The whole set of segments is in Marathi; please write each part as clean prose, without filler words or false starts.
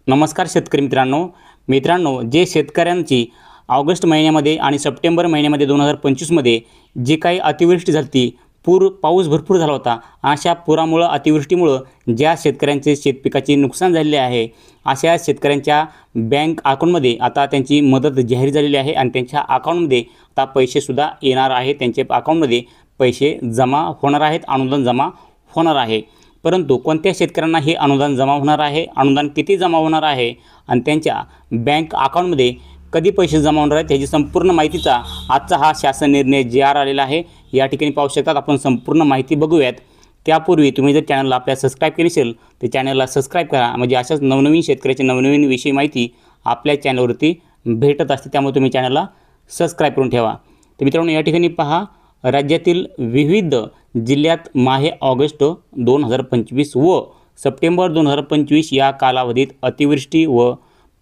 नमस्कार शेतकरी मित्रांनो, जे शेतकऱ्यांची ऑगस्ट महिन्यामध्ये आणि सप्टेंबर महिन्यामध्ये 2025 मध्ये जी काही अतिवृष्टी झाली, पाऊस भरपूर झाला होता। अशा पुरामुळे अतिवृष्टीमुळे ज्या शेतकऱ्यांचे शेतपिकाचे नुकसान झालेले आहे, अशा शेतकऱ्यांच्या बँक अकाउंटमध्ये आता त्यांची मदत जाहीर झालेली आहे आणि त्यांच्या अकाउंटमध्ये आता पैसे सुद्धा येणार आहेत। त्यांच्या अकाउंटमध्ये पैसे जमा होणार आहेत, अनुदान जमा होणार आहे। परंतु कोणत्या शेतकऱ्यांना हे अनुदान जमा होणार आहे, अनुदान किती जमा होणार आहे आणि त्यांच्या बँक अकाउंटमध्ये कधी पैसे जमा होणार आहेत याची संपूर्ण माहितीचा आजचा हा शासन निर्णय जी आर आलेला आहे। या ठिकाणी पाहू शकतात, आपण संपूर्ण माहिती बघूयात। त्यापूर्वी तुम्ही जर चॅनलला आपल्या सबस्क्राइब केले असेल तर चॅनलला सबस्क्राइब करा, म्हणजे अशाच नवनवीन शेतकऱ्याची नवनवीन विषयी माहिती आपल्या चॅनलवरती भेटत असते, त्यामुळे तुम्ही चॅनलला सबस्क्राइब करून ठेवा। तर मित्रांनो, या ठिकाणी पहा, राज्यातील विविध जिल्ह्यात माहे ऑगस्ट 2025 व सप्टेंबर 2025 या कालावधीत अतिवृष्टी व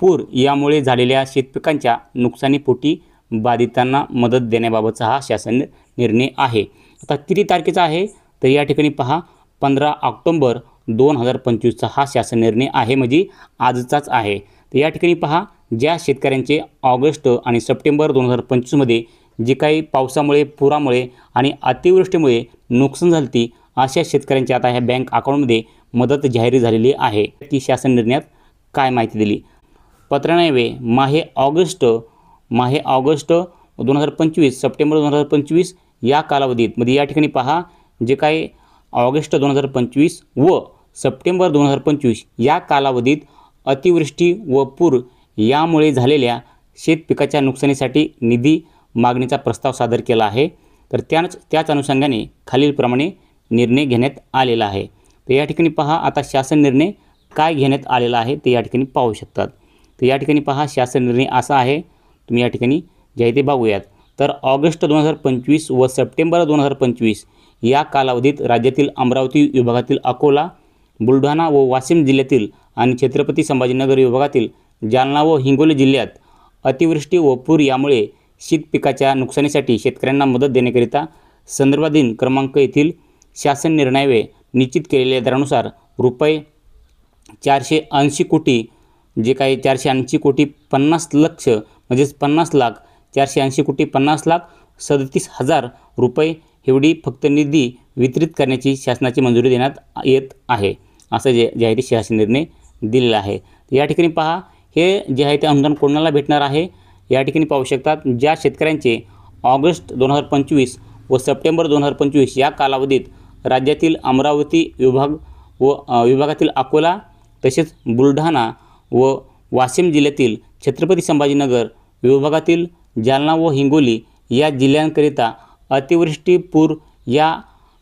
पूर यामुळे झालेल्या शेतपिकांच्या नुकसानीपोटी बाधितांना मदत देण्याबाबतचा हा शासन निर्णय आहे। आता किती तारखेचा आहे तर या ठिकाणी पहा, 15 ऑक्टोबर 2025 हा शासन निर्णय आहे, म्हणजे आजचाच आहे। तर या ठिकाणी पहा, ज्या शेतकऱ्यांचे ऑगस्ट आणि सप्टेंबर 2025 मध्ये जे काही पावसामुळे, पुरामुळे आणि अतिवृष्टीमुळे नुकसान झाले, अशा शेतकऱ्यांच्या आता ह्या बँक अकाउंटमध्ये मदत जाहीर झालेली आहे। ती शासन निर्णयात काय माहिती दिली? पत्रान्वये माहे ऑगस्ट 2025 सप्टेंबर 2025 या कालावधीत मध्ये या ठिकाणी पहा, जे काही ऑगस्ट 2025 व सप्टेंबर 2025 या कालावधीत अतिवृष्टी व पूर यामुळे झालेल्या शेतपिकाच्या नुकसानीसाठी निधी मागणीचा प्रस्ताव सादर केला आहे। तर त्याच अनुषंगाने खालीलप्रमाणे निर्णय घेण्यात आलेला आहे। तर या ठिकाणी पहा, आता शासन निर्णय काय घेण्यात आलेला आहे ते या ठिकाणी पाहू शकतात। तर या ठिकाणी पहा, शासन निर्णय असा आहे, तुम्ही या ठिकाणी जे आहे ते बघूयात। तर ऑगस्ट 2025 व सप्टेंबर 2025 या कालावधीत राज्यातील अमरावती विभागातील अकोला, बुलढाणा व वाशिम जिल्ह्यातील आणि छत्रपती संभाजीनगर विभागातील जालना व हिंगोली जिल्ह्यात अतिवृष्टी व पूर यामुळे शीतपिकाच्या नुकसानीसाठी शेतकऱ्यांना मदत देण्याकरिता संदर्भाधीन क्रमांक येथील शासन निर्णयावे निश्चित केलेल्या दरानुसार रुपये 480 कोटी, जे काही 480 कोटी 50 लक्ष म्हणजेच 50 लाख 480 कोटी 50 लाख 37,000 रुपये एवढी फक्त निधी वितरित करण्याची शासनाची मंजुरी देण्यात येत आहे, असं जे आहे ते शासन निर्णय दिलेला आहे। या ठिकाणी पहा, हे जे आहे ते अनुदान कोणाला भेटणार आहे या ठिकाणी पाहू शकतात। ज्या शेतकऱ्यांचे ऑगस्ट 2025 व सप्टेंबर 2025 या कालावधीत राज्यातील अमरावती विभागातील अकोला, तसेच बुलढाणा व वाशिम जिल्ह्यातील छत्रपती संभाजीनगर विभागातील जालना व हिंगोली या जिल्ह्यांकरिता अतिवृष्टी पूर या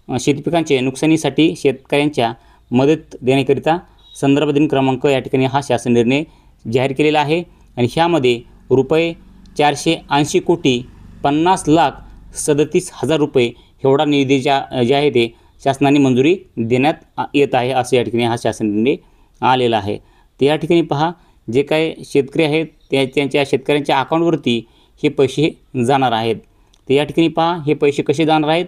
शेतपिकांचे नुकसानीसाठी शेतकऱ्यांच्या मदत देण्याकरिता संदर्भाधीन क्रमांक या ठिकाणी हा शासन निर्णय जाहीर केलेला आहे। आणि ह्यामध्ये रुपये 480 कोटी 50 लाख 37,000 रुपये एवढा निधी जे आहे ते शासनाने मंजुरी देण्यात येत आहे, असं या ठिकाणी हा शासन निर्णय आलेला आहे। तर या ठिकाणी पहा, जे काही शेतकरी आहेत त्यांच्या शेतकऱ्यांच्या अकाउंटवरती हे पैसे जाणार आहेत। तर या ठिकाणी पहा, हे पैसे कसे जाणार आहेत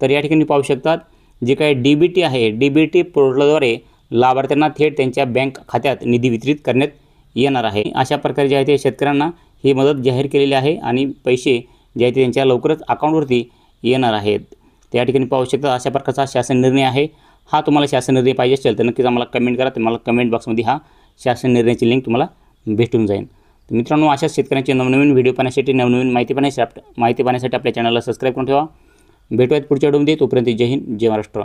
तर या ठिकाणी पाहू शकतात, जे काही DBT आहे, DBT पोर्टलद्वारे लाभार्थ्यांना थेट त्यांच्या बँक खात्यात निधी वितरित करण्यात येणार आहे। अशा प्रकारे जे आहे ते शेतकऱ्यांना ही मदत जाहीर केलेली आहे आणि पैसे जे आहे ते त्यांच्या लवकरच अकाउंटवरती येणार आहेत। त्या ठिकाणी पाहू शकता, अशा प्रकारचा शासन निर्णय आहे। हा तुम्हाला शासन निर्णय पाहिजे असेल तर नक्कीच आम्हाला कमेंट करा, तुम्हाला कमेंट बॉक्समध्ये हा शासन निर्णयाची लिंक तुम्हाला भेटून जाईल। तर मित्रांनो, अशा शेतकऱ्यांचे नवनवीन व्हिडिओ पाहण्यासाठी, नवनवीन माहिती पाहण्यासाठी आपल्या चॅनलला सबस्क्राइब करून ठेवा। भेटूयात पुढच्या व्हिडिओमध्ये, तोपर्यंत जय हिंद, जय महाराष्ट्र।